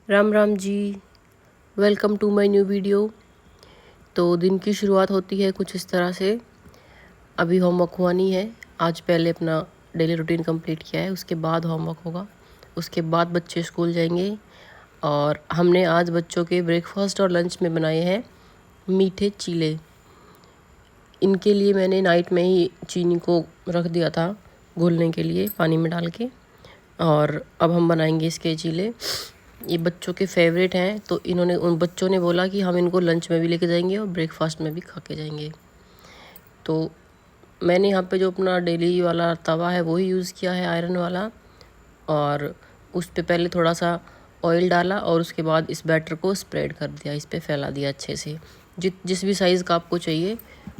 Ram Ram ji. Welcome to my new video. तो दिन की शुरुआत होती है कुछ इस तरह से। अभी होमवर्क हुआ नहीं है। आज पहले अपना डेली रूटीन कंप्लीट किया है, उसके बाद होमवर्क होगा। उसके बाद बच्चे स्कूल जाएंगे। और हमने आज बच्चों के ब्रेकफास्ट और लंच में बनाए हैं मीठे चीले। इनके लिए मैंने नाइट में ही चीनी को रख दिया था घुलने के लिए पानी में डाल के। और अब हम बनाएंगे इसके चीले। ये बच्चों के फेवरेट हैं, तो इन्होंने उन बच्चों ने बोला कि हम इनको लंच में भी लेके जाएंगे और ब्रेकफास्ट में भी खा के जाएंगे। तो मैंने यहाँ पे जो अपना डेली वाला तवा है वही यूज़ किया है, आयरन वाला। और उस पे पहले थोड़ा सा ऑयल डाला और उसके बाद इस बैटर को स्प्रेड कर दिया, इस पे फैला दिया अच्छे से जिस भी साइज़ का आपको चाहिए।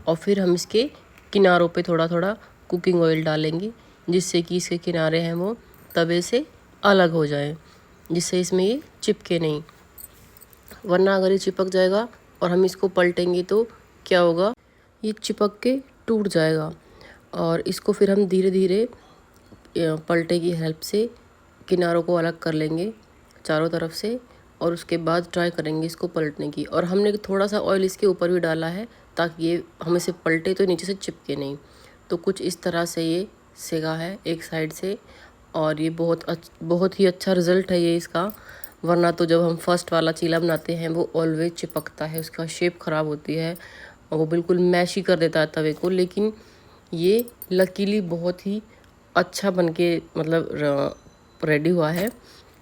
और फिर हम इसके किनारों पे थोड़ा थोड़ा कुकिंग ऑयल डालेंगे, जिससे कि इसके किनारे हैं वो तवे से अलग हो जाए, जिससे इसमें ये चिपके नहीं। वरना अगर ये चिपक जाएगा और हम इसको पलटेंगे तो क्या होगा, ये चिपक के टूट जाएगा। और इसको फिर हम धीरे धीरे पलटे की हेल्प से किनारों को अलग कर लेंगे चारों तरफ से। और उसके बाद ट्राई करेंगे इसको पलटने की। और हमने थोड़ा सा ऑयल इसके ऊपर भी डाला है ताकि ये हम इसे पलटे तो नीचे से चिपके नहीं। तो कुछ इस तरह से ये सेगा है एक साइड से। और ये बहुत ही अच्छा रिज़ल्ट है ये इसका। वरना तो जब हम फर्स्ट वाला चीला बनाते हैं वो ऑलवेज चिपकता है, उसका शेप ख़राब होती है और वो बिल्कुल मैश ही कर देता है तवे को। लेकिन ये लकीली बहुत ही अच्छा बनके मतलब रेडी हुआ है,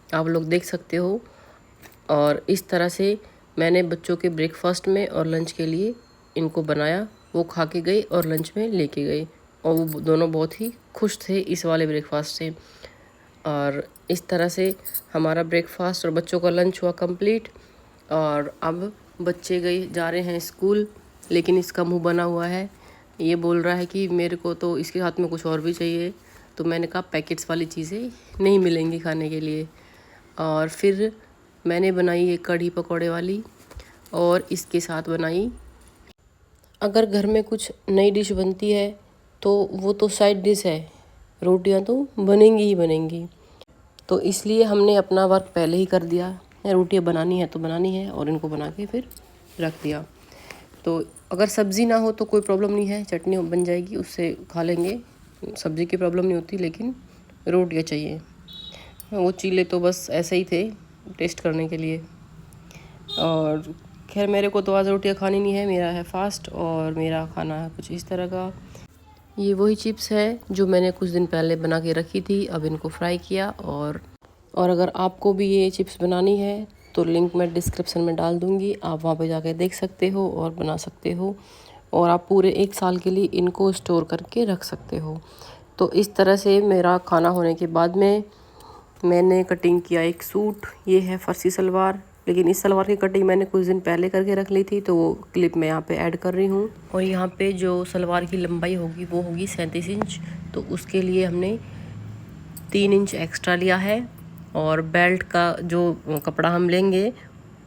आप लोग देख सकते हो। और इस तरह से मैंने बच्चों के ब्रेकफास्ट में और लंच के लिए इनको बनाया। वो खा के गए और लंच में लेके गए और वो दोनों बहुत ही खुश थे इस वाले ब्रेकफास्ट से। और इस तरह से हमारा ब्रेकफास्ट और बच्चों का लंच हुआ कंप्लीट। और अब बच्चे जा रहे हैं स्कूल, लेकिन इसका मुंह बना हुआ है। ये बोल रहा है कि मेरे को तो इसके साथ में कुछ और भी चाहिए। तो मैंने कहा पैकेट्स वाली चीज़ें नहीं मिलेंगी खाने के लिए। और फिर मैंने बनाई एक कढ़ी पकौड़े वाली और इसके साथ बनाई, अगर घर में कुछ नई डिश बनती है तो वो तो साइड डिश है, रोटियां तो बनेंगी ही बनेंगी। तो इसलिए हमने अपना वर्क पहले ही कर दिया है। रोटियां बनानी है तो बनानी है और इनको बना के फिर रख दिया। तो अगर सब्ज़ी ना हो तो कोई प्रॉब्लम नहीं है, चटनी बन जाएगी, उससे खा लेंगे, सब्ज़ी की प्रॉब्लम नहीं होती। लेकिन रोटियां चाहिए। वो चीले तो बस ऐसे ही थे टेस्ट करने के लिए। और खैर मेरे को तो आज रोटियां खानी नहीं है, मेरा है फास्ट और मेरा खाना है कुछ इस तरह का। ये वही चिप्स है जो मैंने कुछ दिन पहले बना के रखी थी, अब इनको फ्राई किया। और अगर आपको भी ये चिप्स बनानी है तो लिंक मैं डिस्क्रिप्शन में डाल दूँगी, आप वहाँ पे जाके देख सकते हो और बना सकते हो। और आप पूरे 1 साल के लिए इनको स्टोर करके रख सकते हो। तो इस तरह से मेरा खाना होने के बाद में मैंने कटिंग किया एक सूट। ये है फर्सी सलवार, लेकिन इस सलवार की कटिंग मैंने कुछ दिन पहले करके रख ली थी, तो वो क्लिप मैं यहाँ पे ऐड कर रही हूँ। और यहाँ पे जो सलवार की लंबाई होगी वो होगी 37 इंच। तो उसके लिए हमने 3 इंच एक्स्ट्रा लिया है। और बेल्ट का जो कपड़ा हम लेंगे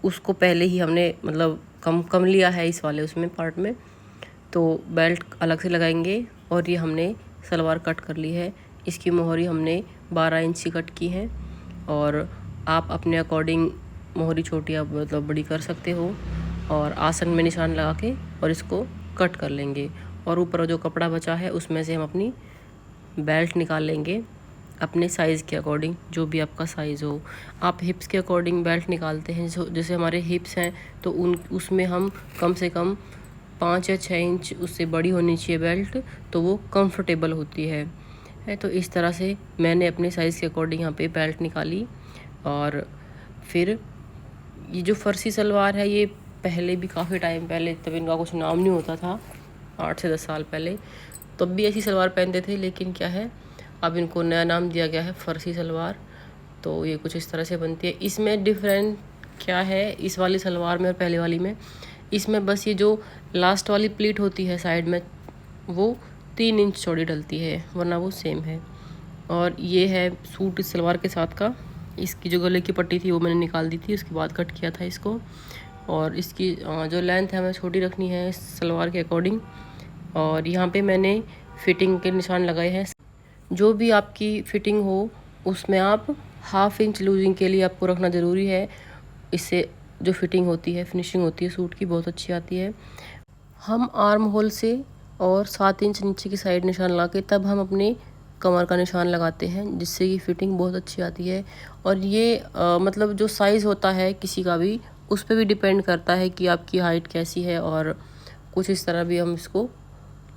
उसको पहले ही हमने मतलब कम लिया है इस वाले उसमें पार्ट में। तो बेल्ट अलग से लगाएंगे। और ये हमने सलवार कट कर ली है। इसकी मोहरी हमने 12 इंच की कट की है। और आप अपने अकॉर्डिंग मोहरी छोटी आप मतलब बड़ी कर सकते हो। और आसन में निशान लगा के और इसको कट कर लेंगे। और ऊपर जो कपड़ा बचा है उसमें से हम अपनी बेल्ट निकाल लेंगे अपने साइज़ के अकॉर्डिंग, जो भी आपका साइज़ हो। आप हिप्स के अकॉर्डिंग बेल्ट निकालते हैं, जैसे हमारे हिप्स हैं तो उसमें हम कम से कम 5 या 6 इंच उससे बड़ी होनी चाहिए बेल्ट, तो वो कंफर्टेबल होती है। तो इस तरह से मैंने अपने साइज़ के अकॉर्डिंग यहाँ पे बेल्ट निकाली। और फिर ये जो फर्सी सलवार है ये पहले भी काफ़ी टाइम पहले, तब इनका कुछ नाम नहीं होता था, 8 से 10 साल पहले तब भी ऐसी सलवार पहनते थे। लेकिन क्या है, अब इनको नया नाम दिया गया है फर्सी सलवार। तो ये कुछ इस तरह से बनती है। इसमें डिफरेंट क्या है इस वाली सलवार में और पहले वाली में, इसमें बस ये जो लास्ट वाली प्लीट होती है साइड में वो 3 इंच चौड़ी डलती है, वरना वो सेम है। और ये है सूट इस सलवार के साथ का। इसकी जो गले की पट्टी थी वो मैंने निकाल दी थी, उसके बाद कट किया था इसको। और इसकी जो लेंथ है हमें छोटी रखनी है इस सलवार के अकॉर्डिंग। और यहाँ पे मैंने फिटिंग के निशान लगाए हैं। जो भी आपकी फिटिंग हो उसमें आप 1/2 इंच लूजिंग के लिए आपको रखना ज़रूरी है। इससे जो फिटिंग होती है, फिनिशिंग होती है सूट की, बहुत अच्छी आती है। हम आर्म होल से और 7 इंच नीचे की साइड निशान लगा के तब हम अपने कमर का निशान लगाते हैं, जिससे कि फिटिंग बहुत अच्छी आती है। और ये मतलब जो साइज़ होता है किसी का भी, उस पर भी डिपेंड करता है कि आपकी हाइट कैसी है, और कुछ इस तरह भी हम इसको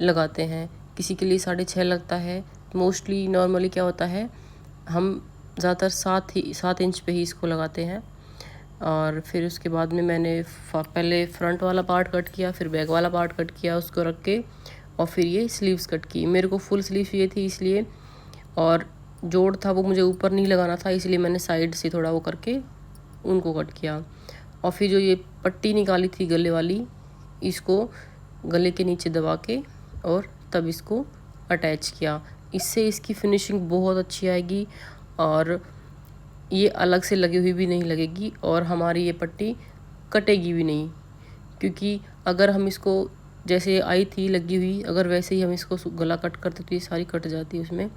लगाते हैं। किसी के लिए 6.5 लगता है। मोस्टली नॉर्मली क्या होता है, हम ज़्यादातर 7 इंच पे ही इसको लगाते हैं। और फिर उसके बाद में मैंने पहले फ्रंट वाला पार्ट कट किया, फिर बैक वाला पार्ट कट किया उसको रख के, और फिर ये स्लीव्स कट की। मेरे को फुल स्लीव चाहिए थी इसलिए, और जोड़ था वो मुझे ऊपर नहीं लगाना था, इसलिए मैंने साइड से थोड़ा वो करके उनको कट किया। और फिर जो ये पट्टी निकाली थी गले वाली, इसको गले के नीचे दबा के और तब इसको अटैच किया। इससे इसकी फिनिशिंग बहुत अच्छी आएगी, और ये अलग से लगी हुई भी नहीं लगेगी, और हमारी ये पट्टी कटेगी भी नहीं। क्योंकि अगर हम इसको जैसे आई थी लगी हुई, अगर वैसे ही हम इसको गला कट करते तो ये सारी कट जाती है उसमें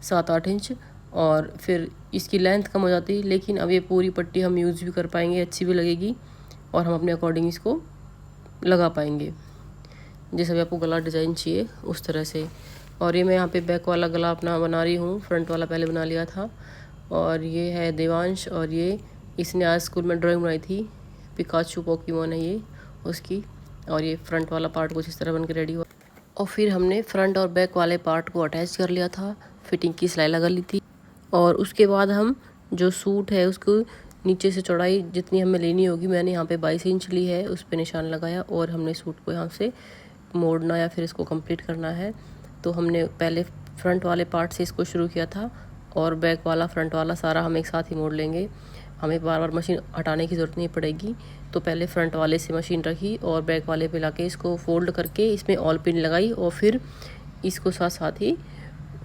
7-8 इंच, और फिर इसकी लेंथ कम हो जाती है। लेकिन अब ये पूरी पट्टी हम यूज़ भी कर पाएंगे, अच्छी भी लगेगी, और हम अपने अकॉर्डिंग इसको लगा पाएंगे, जैसे भी आपको गला डिज़ाइन चाहिए उस तरह से। और ये मैं यहाँ पे बैक वाला गला अपना बना रही हूँ, फ्रंट वाला पहले बना लिया था। और ये है देवांश, और ये इसने आज स्कूल में ड्राइंग बनाई थी, पिकाचू पोकेमॉन है ये उसकी। और ये फ्रंट वाला पार्ट कुछ इस तरह बन के रेडी हुआ। और फिर हमने फ्रंट और बैक वाले पार्ट को अटैच कर लिया था, फिटिंग की सिलाई लगा ली थी। और उसके बाद हम जो सूट है उसको नीचे से चौड़ाई जितनी हमें लेनी होगी, मैंने यहाँ पे 22 इंच ली है, उस पर निशान लगाया, और हमने सूट को यहाँ से मोड़ना या फिर इसको कंप्लीट करना है। तो हमने पहले फ्रंट वाले पार्ट से इसको शुरू किया था, और बैक वाला फ्रंट वाला सारा हम एक साथ ही मोड़ लेंगे। हमें बार बार मशीन हटाने की ज़रूरत नहीं पड़ेगी। तो पहले फ्रंट वाले से मशीन रखी और बैक वाले पे लाके इसको फोल्ड करके इसमें ऑल पिन लगाई, और फिर इसको साथ साथ ही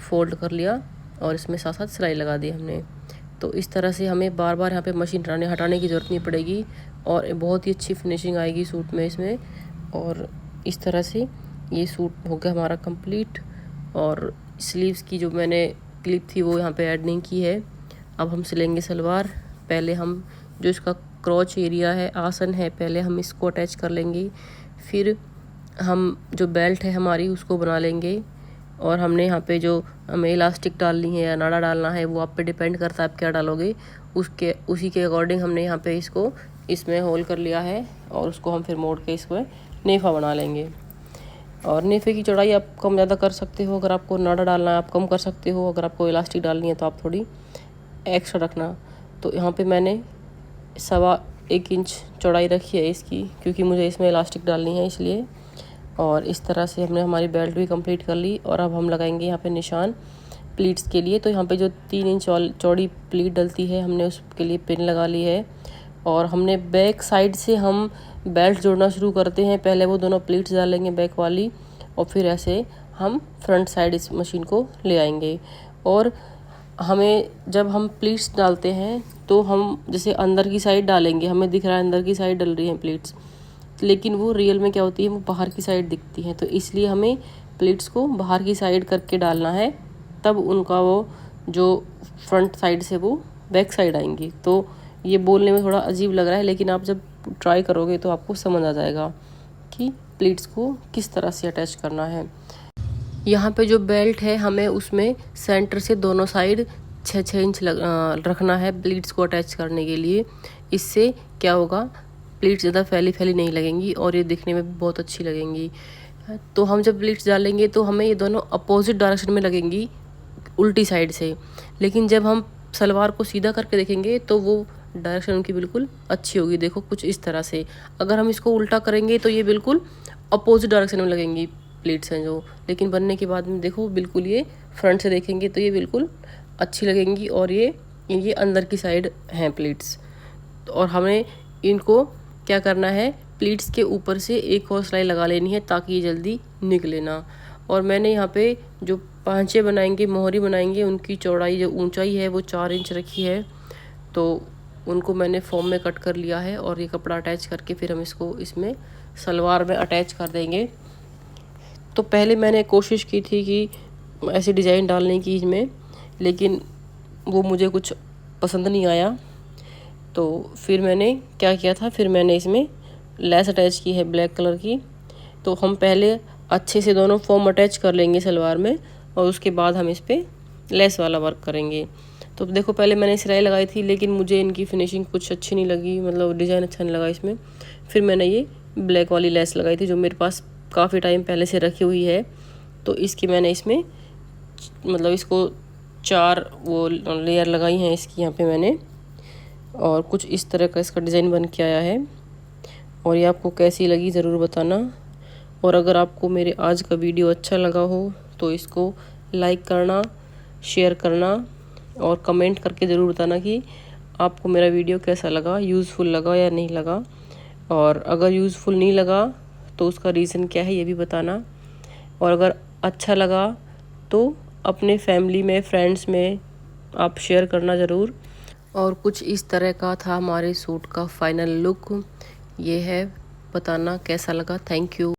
फोल्ड कर लिया, और इसमें साथ साथ सिलाई लगा दी हमने। तो इस तरह से हमें बार बार यहाँ पे मशीन हटाने की ज़रूरत नहीं पड़ेगी, और बहुत ही अच्छी फिनिशिंग आएगी सूट में इसमें। और इस तरह से ये सूट हो गया हमारा कंप्लीट। और स्लीव्स की जो मैंने क्लिप थी वो यहाँ पे ऐड नहीं की है। अब हम सिलेंगे सलवार। पहले हम जो इसका क्रॉच एरिया है, आसन है, पहले हम इसको अटैच कर लेंगे। फिर हम जो बेल्ट है हमारी उसको बना लेंगे, और हमने यहाँ पे जो हमें इलास्टिक डालनी है या नाड़ा डालना है वो आप पे डिपेंड करता है आप क्या डालोगे, उसी के अकॉर्डिंग हमने यहाँ पे इसको इसमें होल कर लिया है, और उसको हम फिर मोड़ के इसमें नेफा बना लेंगे। और नेफे की चौड़ाई आप कम ज़्यादा कर सकते हो, अगर आपको नाड़ा डालना है आप कम कर सकते हो, अगर आपको इलास्टिक डालनी है तो आप थोड़ी एक्स्ट्रा रखना। तो यहाँ पे मैंने 1.25 इंच चौड़ाई रखी है इसकी, क्योंकि मुझे इसमें इलास्टिक डालनी है इसलिए। और इस तरह से हमने हमारी बेल्ट भी कंप्लीट कर ली, और अब हम लगाएंगे यहाँ पे निशान प्लीट्स के लिए। तो यहाँ पे जो 3 इंच चौड़ी प्लीट डलती है हमने उसके लिए पिन लगा ली है, और हमने बैक साइड से हम बेल्ट जोड़ना शुरू करते हैं। पहले वो दोनों प्लीट्स डालेंगे बैक वाली, और फिर ऐसे हम फ्रंट साइड इस मशीन को ले आएंगे। और हमें जब हम प्लीट्स डालते हैं तो हम जैसे अंदर की साइड डालेंगे, हमें दिख रहा है अंदर की साइड डल रही हैं प्लीट्स, लेकिन वो रियल में क्या होती है, वो बाहर की साइड दिखती हैं। तो इसलिए हमें प्लीट्स को बाहर की साइड करके डालना है, तब उनका वो जो फ्रंट साइड से वो बैक साइड आएंगी। तो ये बोलने में थोड़ा अजीब लग रहा है, लेकिन आप जब ट्राई करोगे तो आपको समझ आ जाएगा कि प्लीट्स को किस तरह से अटैच करना है। यहाँ पे जो बेल्ट है हमें उसमें सेंटर से दोनों साइड 6-6 इंच रखना है प्लीट्स को अटैच करने के लिए। इससे क्या होगा, प्लीट्स ज़्यादा फैली नहीं लगेंगी, और ये दिखने में भी बहुत अच्छी लगेंगी। तो हम जब प्लीट्स डालेंगे तो हमें ये दोनों अपोजिट डायरेक्शन में लगेंगी, उल्टी साइड से। लेकिन जब हम सलवार को सीधा करके देखेंगे तो वो डायरेक्शन उनकी बिल्कुल अच्छी होगी। देखो कुछ इस तरह से। अगर हम इसको उल्टा करेंगे तो ये बिल्कुल अपोजिट डायरेक्शन में लगेंगी प्लीट्स हैं जो, लेकिन बनने के बाद में देखो बिल्कुल ये फ्रंट से देखेंगे तो ये बिल्कुल अच्छी लगेंगी, और ये अंदर की साइड हैं प्लीट्स। और हमें इनको क्या करना है, प्लीट्स के ऊपर से एक और सिलाई लगा लेनी है ताकि ये जल्दी निकले ना। और मैंने यहाँ पे जो पांचे बनाएंगे, मोहरी बनाएंगे, उनकी चौड़ाई जो ऊंचाई है वो 4 इंच रखी है। तो उनको मैंने फॉर्म में कट कर लिया है, और ये कपड़ा अटैच करके फिर हम इसको इसमें सलवार में अटैच कर देंगे। तो पहले मैंने कोशिश की थी कि ऐसी डिज़ाइन डालने की इसमें, लेकिन वो मुझे कुछ पसंद नहीं आया। तो फिर मैंने क्या किया था, फिर मैंने इसमें लेस अटैच की है ब्लैक कलर की। तो हम पहले अच्छे से दोनों फॉर्म अटैच कर लेंगे सलवार में और उसके बाद हम इस पर लेस वाला वर्क करेंगे। तो देखो पहले मैंने सिलाई लगाई थी, लेकिन मुझे इनकी फिनिशिंग कुछ अच्छी नहीं लगी, मतलब डिज़ाइन अच्छा नहीं लगा इसमें। फिर मैंने ये ब्लैक वाली लेस लगाई थी जो मेरे पास काफ़ी टाइम पहले से रखी हुई है। तो इसकी मैंने इसमें मतलब इसको 4 वो लेयर लगाई हैं इसकी यहाँ पे मैंने, और कुछ इस तरह का इसका डिज़ाइन बन के आया है। और ये आपको कैसी लगी ज़रूर बताना। और अगर आपको मेरे आज का वीडियो अच्छा लगा हो तो इसको लाइक करना, शेयर करना और कमेंट करके ज़रूर बताना कि आपको मेरा वीडियो कैसा लगा, यूज़फुल लगा या नहीं लगा। और अगर यूज़फुल नहीं लगा तो उसका रीज़न क्या है ये भी बताना। और अगर अच्छा लगा तो अपने फैमिली में, फ्रेंड्स में आप शेयर करना ज़रूर। और कुछ इस तरह का था हमारे सूट का फाइनल लुक। ये है, बताना कैसा लगा। Thank you.